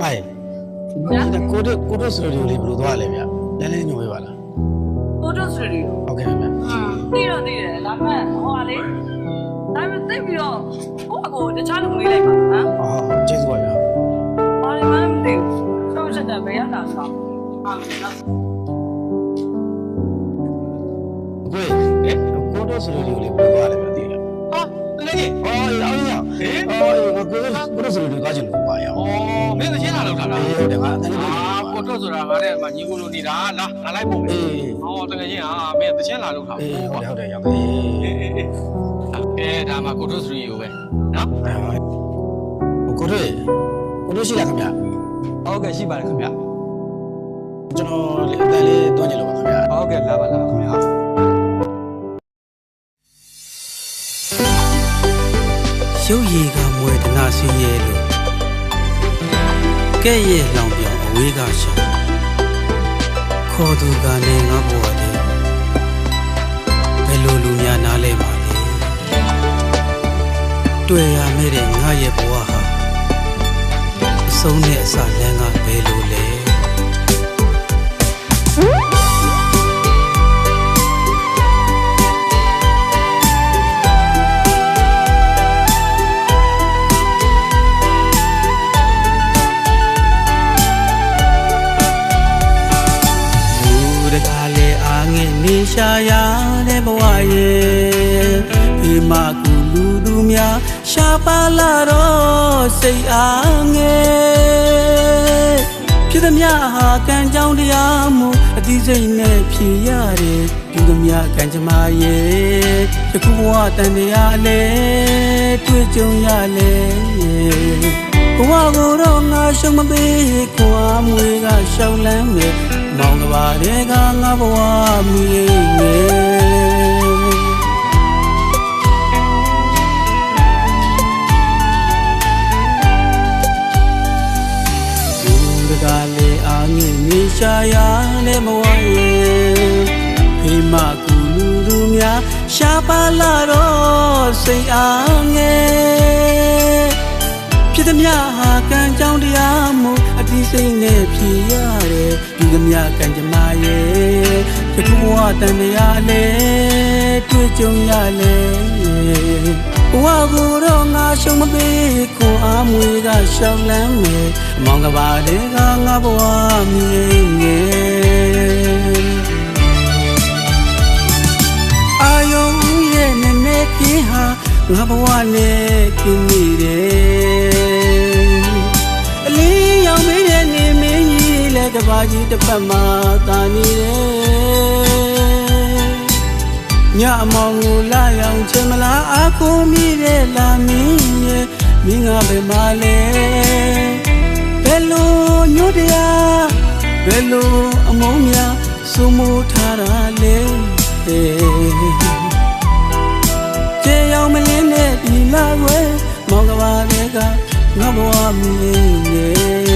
မိုင်ကိုတို့စတူဒီယိုလေးဘယ်လိုသွားလဲဗျလဲလဲညိုပေးပါလား ကိုတို့စတူဒီယို ဟုတ်ကဲ့ဗျ တိတော့တိတယ်ဒါပေမဲ့ဟိုကလေဒါပေမဲ့သိပြီးတော့ကိုတခြားလူမေးလိုက်ပါနော် အော်ကျေးဇူးပါဗျာ ဘာလဲမသိဘူးဆောက်ချက်တဲ့ဘယ်ရောက်တာဆောက်ဟာနော် ကိုတို့စတူဒီယိုလေးဘယ်လိုသွားလဲဗျသိလား ဟာတကယ် အော်အော်ရောကိုတို့စတူဒီယိုသွားချင်လို့ပါရော အော်မင်းသချင်းလာလောက်တာလား ဟုတ်တယ်ငါအဲ့လို ကိုတော့ဆိုတာငါနဲ့ညီကိုလိုနေတာလားငါလိုက်ပို့မယ်ဟောတကယ်ချင်းဟာမင်းသချင်းလာလောက်တာ အေးဟုတ်တယ်ရောက်တယ် ဒါမှကိုတို့စရီကိုပဲနော် ကိုတို့ရှိလားခင်ဗျ ဟုတ်ကဲ့ရှိပါတယ်ခင်ဗျ ကျွန်တော်အတန်လေးတွန်းကြည့်လို့ပါခင်ဗျာ ဟုတ်ကဲ့လာပါခင်ဗျာ ရုပ်ရည်ကမွေဒနာဆင်းရဲလို့ကဲ့ရဲ့လောင်ပြောင်အဝေးကရှောင်ခေါ်သူကနေငါဘဝတည်းဘယ်လိုလူများနားလဲပါလဲတွေ့ရမဲ့တဲ့ငါရဲ့ဘဝဟာအဆုံးနဲ့အစလမ်းကဘယ်လိုလဲနေရှာရတဲ့ဘဝရဲ့ဒီမှာကူလူသူများရှာပါလာတော့စိတ်အားငယ်ဖြစ်သမျှဟာကံကြောင်းတရားမှုအတိစိတ်နဲ့ဖြေရတယ်ပြုသမျှကံကြမ္မာရဲ့ယခုဘဝတန်တရားလဲတွေ့ကြုံရလဲဘဝကိုတော့ငါရှုံးမပေးခွာမွေကရှောင်းလန်းမယ်မောင်ကဘာတွေကငါဘဝမီးငယ်သူတကားလေအားငင်းနေရှာရတဲ့ဘဝရဲ့ဖေးမကူလူသူများရှာပါလာတော့စိတ်အားငယ်ဖြစ်သမျှဟာကံကြောင်းတရားမှုအတိစိတ်နဲ့ဖြေရတယ်ပြုသမျှကံကြမ္မာရဲ့ယခုဘဝတန်တရားလဲတွေ့ကြုံရလဲဘဝကိုတော့ငါရှုံးမပေးခွန်အားမွေကရှောင်းလန်းမယ်အမောင်ကဘာတွေကငါဘဝမြင်ငယ်အာယုံရဲ့နည်းနည်းပြင်းဟာငါဘဝနဲ့กินနေတယ်အလင်းရောင်မေးတဲ့နေမင်းကြီးလည်းကဘာကြီးတစ်ဖက်မှာတာနေတယ်ညအမောင်ကိုလာရောက်ချင်မလားအကူမိတဲ့လာမင်းရဲ့မင်းကဘယ်မှာလဲဘယ်လိုညို့တရားဘယ်လိုအမုန်းများစိုးမိုးထားတာလဲကျေရောက်မလင်းတဲ့ဒီလာွယ်မောင်ကဘာတွေကငါဘဝမီးငယ်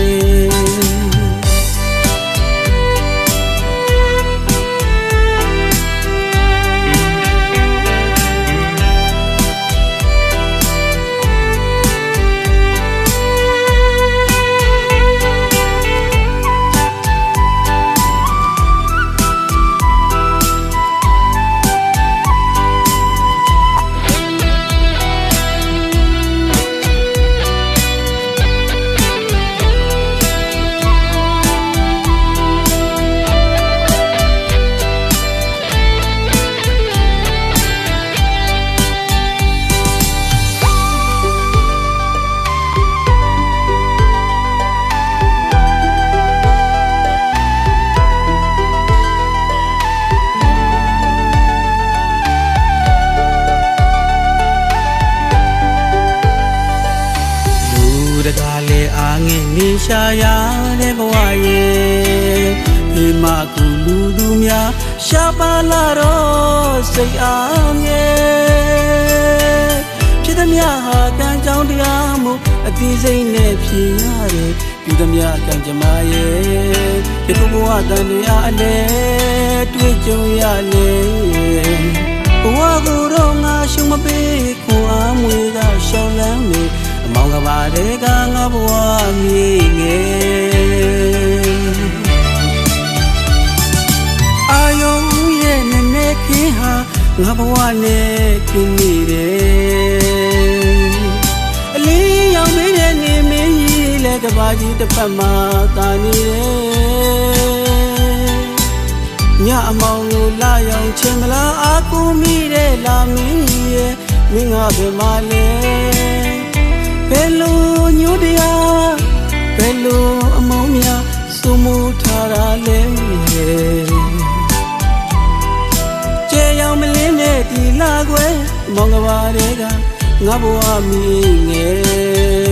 နေရှာရတဲ့ဘဝရဲ့ဒီမှာကူလူသူများရှာပါလာတော့စိတ်အားငယ်ဖြစ်သမျှဟာကံကြောင်းတရားမှုအတိစိတ်နဲ့ဖြေရတယ်ပြုသမျှကံကြမ္မာရဲ့ဒီဘဝတန်တရားအလဲတွေ့ကြုံရလဲဘဝကိုတော့ငါရှုံးမပေးခွန်အားမွေကရှောင်းလန်းနေအ မောင်ကဘာတွေကငါဘဝမြေငယ်အာယုံရဲ့နည်းနည်းခင်းဟာငါဘဝနဲ့ပြင်းနေတယ်အလေးရောက်နေတဲ့နေမင်းကြီးလဲကဘာကြီးတစ်ဖက်မှာတာနေတယ်ညအမောင်ကိုလာရောက်ချင်မလားအာကူမိတဲ့လာမင်းရဲ့မင်းငါဘယ်မှာလဲဘယ်လိုညို့တရားဘယ်လိုအမောင်းများစုမှုထားတာလဲကျေရောက်မလင်းတဲ့ဒီလာခွဲမောင်ကဘာတွေကငါဘဝမီငယ်